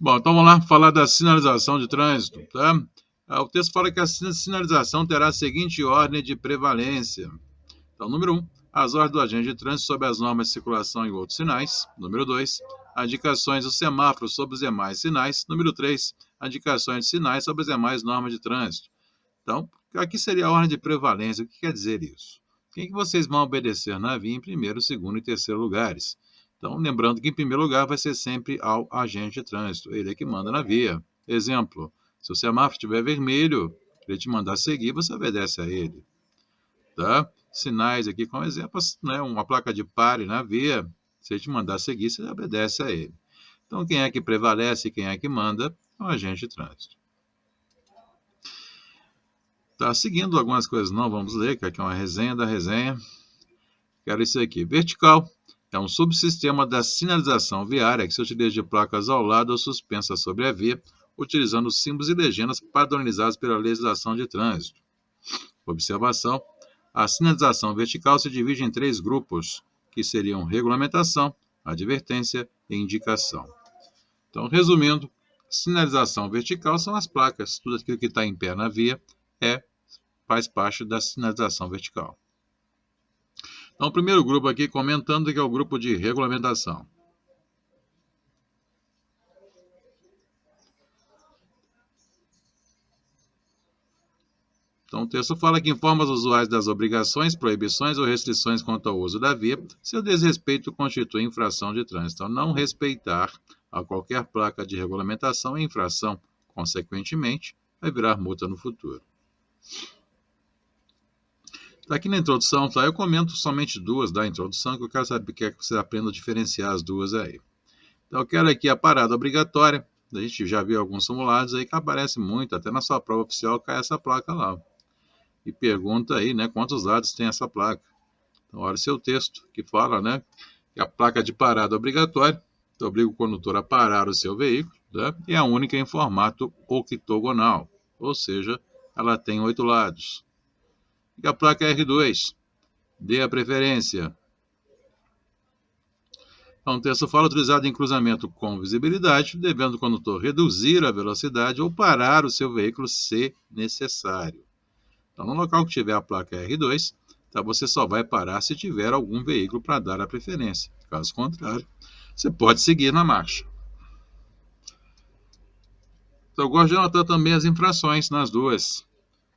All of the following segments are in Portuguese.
Bom, então vamos lá falar da sinalização de trânsito, tá? O texto fala que a sinalização terá a seguinte ordem de prevalência. Então, número 1, as ordens do agente de trânsito sobre as normas de circulação e outros sinais. Número 2, indicações do semáforo sobre os demais sinais. Número 3, indicações de sinais sobre as demais normas de trânsito. Então, aqui seria a ordem de prevalência. O que quer dizer isso? Quem que vocês vão obedecer na via em primeiro, segundo e terceiro lugares? Então, lembrando que em primeiro lugar vai ser sempre ao agente de trânsito, ele é que manda na via. Exemplo, se o semáforo estiver vermelho, ele te mandar seguir, você obedece a ele. Tá? Sinais aqui como exemplos, né? Uma placa de pare na via, se ele te mandar seguir, você obedece a ele. Então, quem é que prevalece, quem é que manda? É o agente de trânsito. Tá seguindo algumas coisas, não vamos ler, que aqui é uma resenha da resenha. Quero isso aqui. Vertical é um subsistema da sinalização viária que se utiliza de placas ao lado ou suspensas sobre a via, utilizando símbolos e legendas padronizados pela legislação de trânsito. Observação: a sinalização vertical se divide em 3 grupos, que seriam regulamentação, advertência e indicação. Então, resumindo, sinalização vertical são as placas, tudo aquilo que está em pé na via faz parte da sinalização vertical. Então, o primeiro grupo aqui comentando que é o grupo de regulamentação. Então, o texto fala que informa os usuários das obrigações, proibições ou restrições quanto ao uso da via, se o desrespeito constitui infração de trânsito. Então, não respeitar a qualquer placa de regulamentação é infração. Consequentemente, vai virar multa no futuro. Aqui na introdução, tá? Eu comento somente 2 da introdução, que eu quero saber que você aprenda a diferenciar as 2 aí. Então, eu quero aqui a parada obrigatória. A gente já viu alguns simulados aí que aparece muito, até na sua prova oficial cai essa placa lá. E pergunta aí, né, quantos lados tem essa placa. Então, olha o seu texto, que fala, né, que a placa de parada obrigatória obriga o condutor a parar o seu veículo, né, e é a única em formato octogonal, ou seja, ela tem 8 lados. E a placa R2, dê a preferência. Então, o texto fala utilizado em cruzamento com visibilidade, devendo o condutor reduzir a velocidade ou parar o seu veículo se necessário. Então, no local que tiver a placa R2, tá, você só vai parar se tiver algum veículo para dar a preferência. Caso contrário, você pode seguir na marcha. Então, eu gosto de anotar também as infrações nas duas,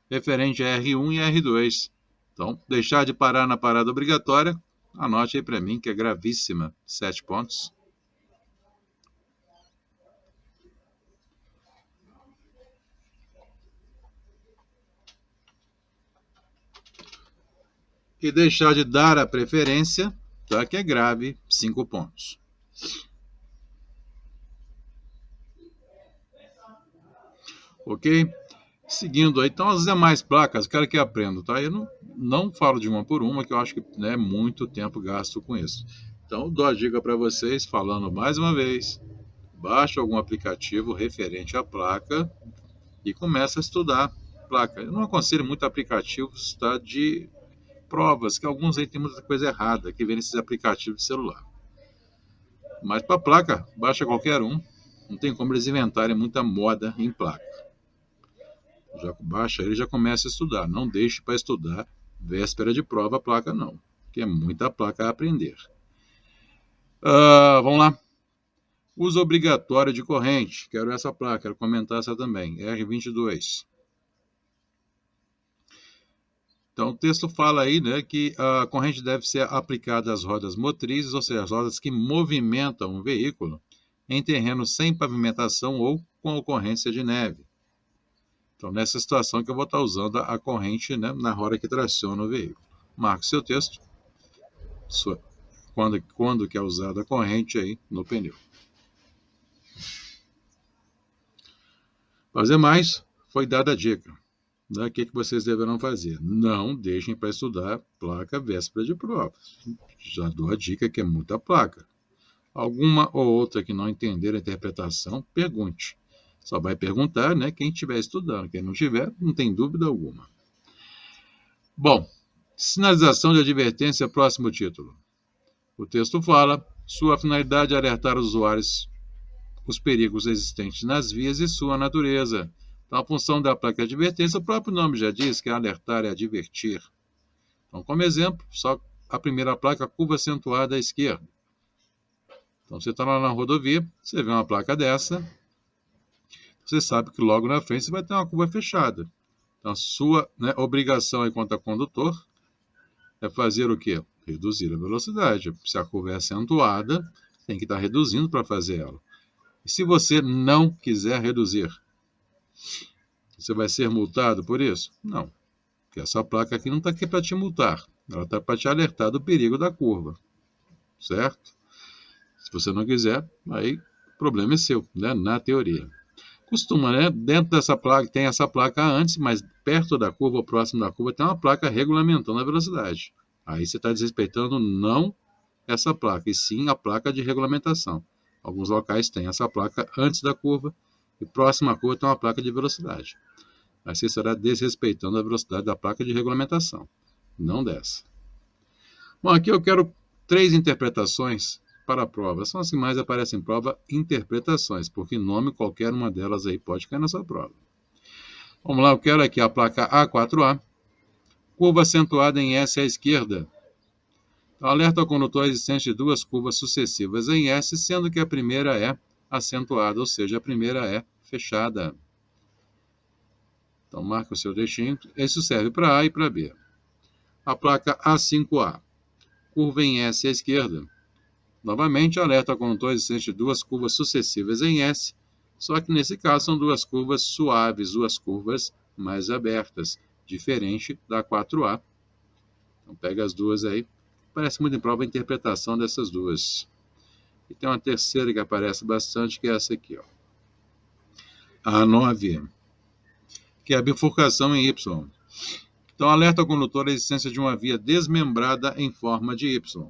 referente a R1 e R2. Então, deixar de parar na parada obrigatória, anote aí para mim que é gravíssima, 7 pontos. E deixar de dar a preferência, tá, que é grave, 5 pontos. Ok? Seguindo aí, então as demais placas, quero que aprenda, tá? Eu não falo de uma por uma, que eu acho que é muito tempo gasto com isso. Então, dou a dica para vocês, falando mais uma vez, baixa algum aplicativo referente à placa e começa a estudar placa. Eu não aconselho muito aplicativos, tá, de provas, que alguns aí tem muita coisa errada, que vem nesses aplicativos de celular. Mas para placa, baixa qualquer um, não tem como eles inventarem muita moda em placa. Já baixa ele, já começa a estudar. Não deixe para estudar véspera de prova a placa, não, que é muita placa a aprender. Vamos lá. Uso obrigatório de corrente. Quero essa placa, quero comentar essa também. R22. Então, o texto fala aí, né, que a corrente deve ser aplicada às rodas motrizes, ou seja, as rodas que movimentam o veículo em terreno sem pavimentação ou com ocorrência de neve. Então, nessa situação que eu vou estar usando a corrente, né, na roda que traciona o veículo. Marque seu texto. Quando que é usada a corrente aí no pneu. Fazer mais, foi dada a dica. O que vocês deverão fazer? Não deixem para estudar placa véspera de prova. Já dou a dica que é muita placa. Alguma ou outra que não entender a interpretação, pergunte. Só vai perguntar, né, quem estiver estudando. Quem não tiver, não tem dúvida alguma. Bom, sinalização de advertência, próximo título. O texto fala, sua finalidade é alertar os usuários os perigos existentes nas vias e sua natureza. Então, a função da placa de advertência, o próprio nome já diz que é alertar e advertir. Então, como exemplo, só a primeira placa, curva acentuada à esquerda. Então, você está lá na rodovia, você vê uma placa dessa, você sabe que logo na frente você vai ter uma curva fechada. Então, a sua obrigação enquanto condutor é fazer o quê? Reduzir a velocidade. Se a curva é acentuada, tem que estar reduzindo para fazer ela. E se você não quiser reduzir, você vai ser multado por isso? Não. Porque essa placa aqui não está aqui para te multar. Ela está para te alertar do perigo da curva. Certo? Se você não quiser, aí o problema é seu, né? Na teoria. Costuma, né? Dentro dessa placa, tem essa placa antes, mas perto da curva, ou próximo da curva, tem uma placa regulamentando a velocidade. Aí você está desrespeitando não essa placa, e sim a placa de regulamentação. Alguns locais têm essa placa antes da curva, e próxima à curva tem uma placa de velocidade. Aí você estará desrespeitando a velocidade da placa de regulamentação, não dessa. Bom, aqui eu quero 3 interpretações para a prova. São as que mais aparecem em prova, interpretações, porque nome qualquer uma delas aí pode cair na sua prova. Vamos lá, eu quero aqui a placa A4A, curva acentuada em S à esquerda. Alerta ao condutor a existência de 2 curvas sucessivas em S, sendo que a primeira é acentuada, ou seja, a primeira é fechada. Então, marca o seu destino. Isso serve para A e para B. A placa A5A, curva em S à esquerda. Novamente, alerta ao condutor a existência de 2 curvas sucessivas em S, só que nesse caso são 2 curvas suaves, 2 curvas mais abertas, diferente da 4A. Então, pega as duas aí. Parece muito em prova a interpretação dessas duas. E tem uma terceira que aparece bastante, que é essa aqui, ó. A 9, que é a bifurcação em Y. Então, alerta ao condutor a existência de uma via desmembrada em forma de Y.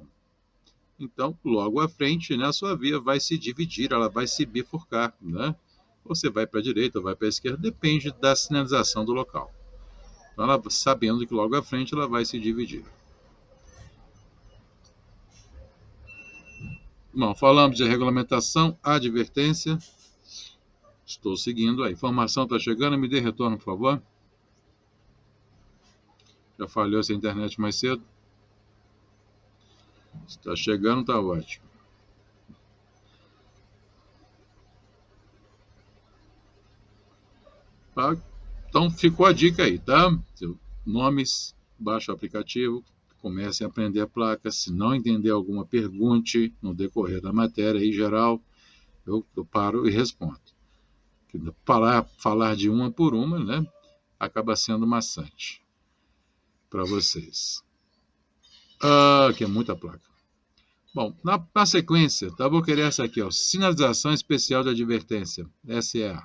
Então, logo à frente, né, a sua via vai se dividir, ela vai se bifurcar, né? Ou você vai para a direita ou vai para a esquerda, depende da sinalização do local. Então, ela, sabendo que logo à frente ela vai se dividir. Bom, falamos de regulamentação, advertência. Estou seguindo. A informação está chegando, me dê retorno, por favor. Já falhou essa internet mais cedo. Está chegando, está ótimo. Tá? Então, ficou a dica aí, tá? Nomes, baixa o aplicativo, comece a aprender a placa. Se não entender alguma, pergunte no decorrer da matéria aí, geral, eu paro e respondo. Falar de uma por uma, né, acaba sendo maçante para vocês. Que é muita placa. Bom, na sequência, tá, vou querer essa aqui, ó, sinalização especial de advertência, SEA.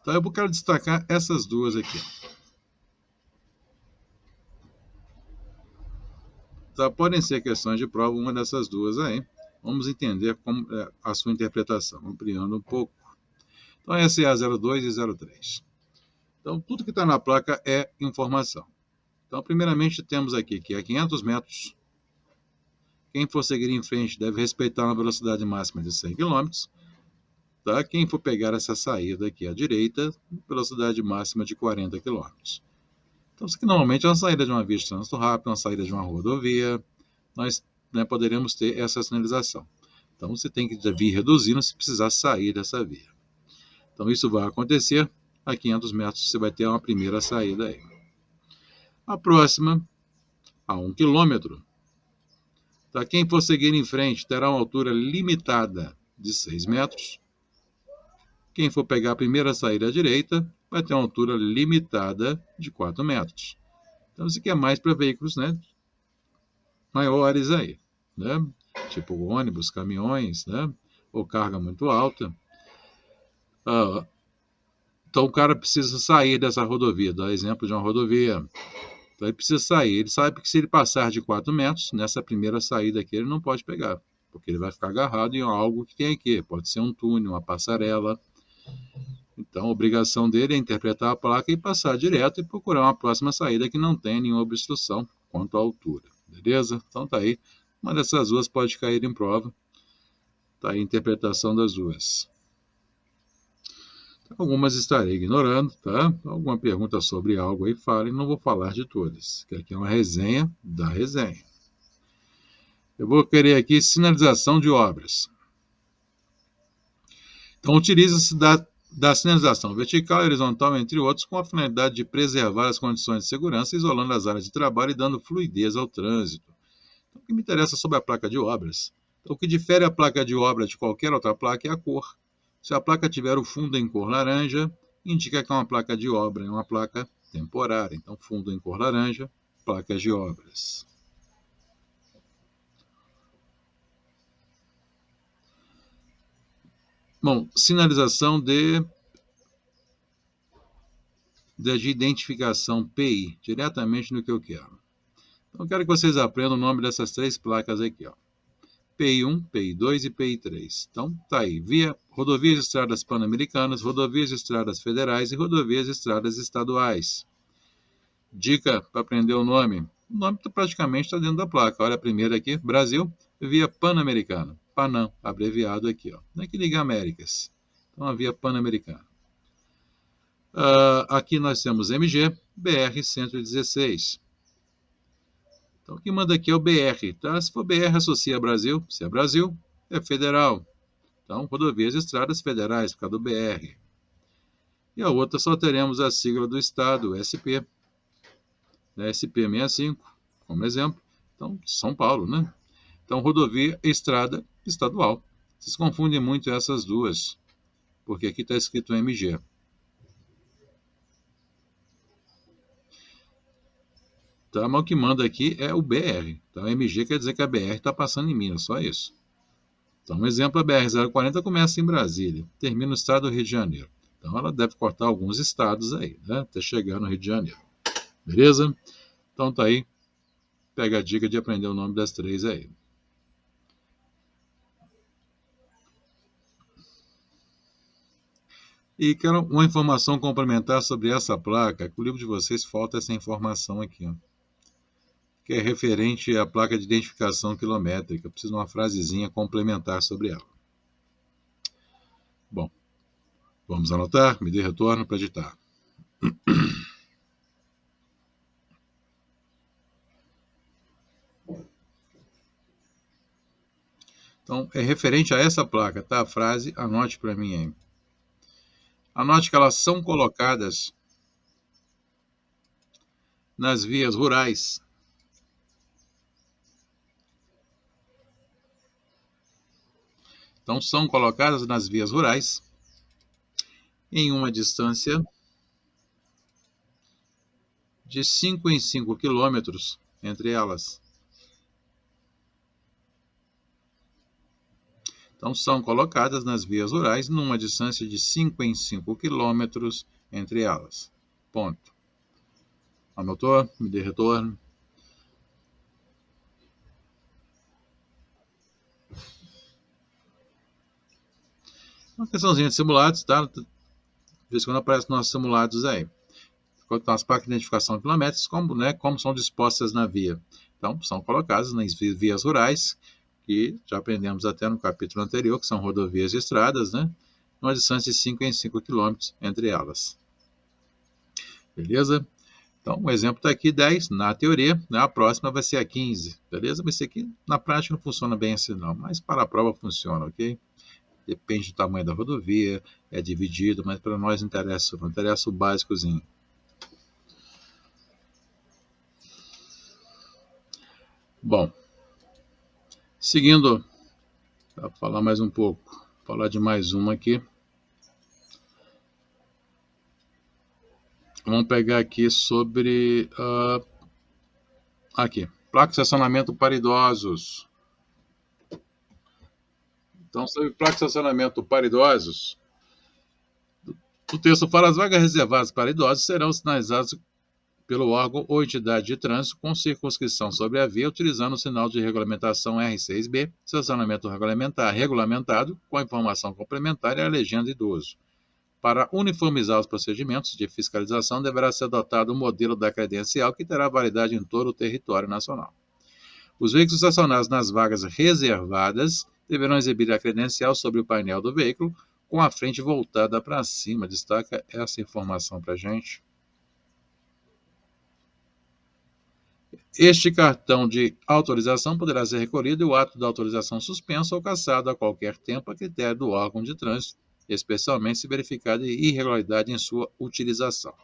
Então, eu quero destacar essas duas aqui. Tá, podem ser questões de prova, uma dessas duas aí. Vamos entender como a sua interpretação, ampliando um pouco. Então, SEA 02 e 03. Então, tudo que está na placa é informação. Então, primeiramente, temos aqui que é 500 metros. Quem for seguir em frente deve respeitar uma velocidade máxima de 100 km. Tá? Quem for pegar essa saída aqui à direita, velocidade máxima de 40 km. Então, isso aqui normalmente é uma saída de uma via de trânsito rápido, uma saída de uma rodovia. Nós, né, poderemos ter essa sinalização. Então, você tem que vir reduzindo se precisar sair dessa via. Então, isso vai acontecer. A 500 metros você vai ter uma primeira saída aí. A próxima, a 1 km. Tá? Quem for seguir em frente terá uma altura limitada de 6 metros. Quem for pegar a primeira saída à direita vai ter uma altura limitada de 4 metros. Então, isso aqui é mais para veículos, né, maiores aí, né? Tipo ônibus, caminhões, né? Ou carga muito alta. Então, o cara precisa sair dessa rodovia, dá exemplo de uma rodovia. Então, ele precisa sair. Ele sabe que se ele passar de 4 metros, nessa primeira saída aqui, ele não pode pegar, porque ele vai ficar agarrado em algo que tem aqui. Pode ser um túnel, uma passarela. Então, a obrigação dele é interpretar a placa e passar direto e procurar uma próxima saída que não tenha nenhuma obstrução quanto à altura. Beleza? Então, tá aí. Uma dessas duas pode cair em prova. Está aí a interpretação das duas. Algumas estarei ignorando, tá? Alguma pergunta sobre algo aí, falem, não vou falar de todas, que aqui é uma resenha da resenha. Eu vou querer aqui sinalização de obras. Então, utiliza-se da sinalização vertical e horizontal, entre outros, com a finalidade de preservar as condições de segurança, isolando as áreas de trabalho e dando fluidez ao trânsito. Então, o que me interessa sobre a placa de obras? Então, o que difere a placa de obra de qualquer outra placa é a cor. Se a placa tiver o fundo em cor laranja, indica que é uma placa de obra, é uma placa temporária. Então, fundo em cor laranja, placas de obras. Bom, sinalização de identificação PI, diretamente no que eu quero. Então, eu quero que vocês aprendam o nome dessas três placas aqui, ó. PI1, PI2 e PI3. Então, tá aí. Rodovias e estradas pan-americanas, rodovias e estradas federais e rodovias e estradas estaduais. Dica para aprender o nome. O nome praticamente está dentro da placa. Olha a primeira aqui, Brasil, via pan-americana. Panam, abreviado aqui, ó. Não é que liga Américas. Então, a via pan-americana. Aqui nós temos MG, BR-116. Então, o que manda aqui é o BR, tá? Se for BR, associa a Brasil. Se é Brasil, é federal. Então, rodovias e estradas federais, por causa do BR. E a outra só teremos a sigla do estado, SP. SP65, como exemplo. Então, São Paulo, né? Então, rodovia e estrada estadual. Vocês confundem muito essas duas, porque aqui está escrito MG. Tá, mas o que manda aqui é o BR. Então, MG quer dizer que a BR está passando em Minas, só isso. Então, um exemplo, a BR-040 começa em Brasília, termina no estado do Rio de Janeiro. Então, ela deve cortar alguns estados aí, né? Até chegar no Rio de Janeiro. Beleza? Então, tá aí. Pega a dica de aprender o nome das três aí. E quero uma informação complementar sobre essa placa, que o livro de vocês falta essa informação aqui, ó, que é referente à placa de identificação quilométrica. Preciso de uma frasezinha complementar sobre ela. Bom, vamos anotar? Me dê retorno para editar. Então, é referente a essa placa, tá? A frase, anote para mim aí. Anote que elas são colocadas nas vias rurais. Então, são colocadas nas vias rurais em uma distância de 5 em 5 quilômetros entre elas. Então, são colocadas nas vias rurais numa distância de 5 em 5 quilômetros entre elas. Ponto. Anotou? Me dê retorno. Uma questãozinha de simulados, tá? De vez em quando aparecem nossos simulados aí. Quanto às placas de identificação quilométricas, como são dispostas na via. Então, são colocadas nas vias rurais, que já aprendemos até no capítulo anterior, que são rodovias e estradas, né? Uma distância de 5 em 5 quilômetros entre elas. Beleza? Então, o exemplo está aqui, 10, na teoria, né? A próxima vai ser a 15, beleza? Mas isso aqui, na prática, não funciona bem assim, não. Mas para a prova funciona, ok? Depende do tamanho da rodovia, é dividido, mas para nós não interessa o básicozinho. Bom, seguindo, para falar mais um pouco, falar de mais uma aqui. Vamos pegar aqui sobre... aqui, placa de estacionamento para idosos. Então, sobre placa de estacionamento para idosos, o texto fala: as vagas reservadas para idosos serão sinalizadas pelo órgão ou entidade de trânsito com circunscrição sobre a via, utilizando o sinal de regulamentação R6B, estacionamento regulamentado, com a informação complementar e a legenda idoso. Para uniformizar os procedimentos de fiscalização, deverá ser adotado o modelo da credencial que terá validade em todo o território nacional. Os veículos estacionados nas vagas reservadas deverão exibir a credencial sobre o painel do veículo com a frente voltada para cima. Destaca essa informação para a gente. Este cartão de autorização poderá ser recolhido e o ato da autorização suspenso ou cassado a qualquer tempo a critério do órgão de trânsito, especialmente se verificada irregularidade em sua utilização.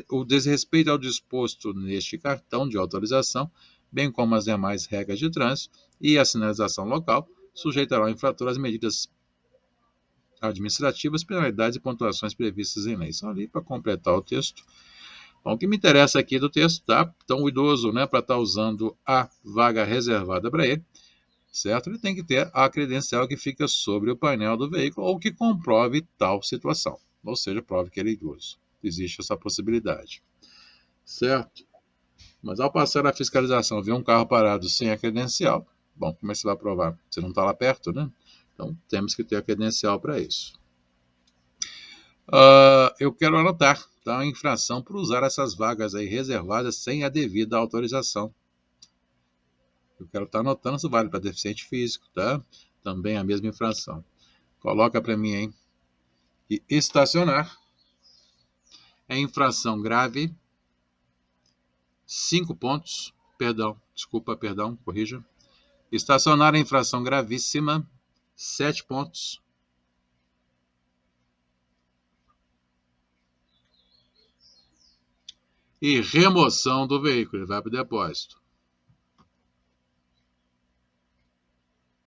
O desrespeito ao disposto neste cartão de autorização, bem como as demais regras de trânsito e a sinalização local, sujeitará o infrator às medidas administrativas, penalidades e pontuações previstas em lei. Só ali para completar o texto. Bom, o que me interessa aqui do texto, tá? Então, o idoso, né, para estar usando a vaga reservada para ele, certo? Ele tem que ter a credencial que fica sobre o painel do veículo ou que comprove tal situação. Ou seja, prove que ele é idoso. Existe essa possibilidade. Certo? Mas ao passar a fiscalização, ver um carro parado sem a credencial, bom, como é que você vai provar? Você não está lá perto, né? Então, temos que ter a credencial para isso. Eu quero anotar, tá? A infração por usar essas vagas aí reservadas sem a devida autorização. Eu quero estar anotando, isso vale para deficiente físico, tá? Também a mesma infração. Coloca para mim, hein? E estacionar é infração grave, 5 pontos. Perdão, corrija. Estacionar é infração gravíssima, 7 pontos. E remoção do veículo, ele vai para o depósito.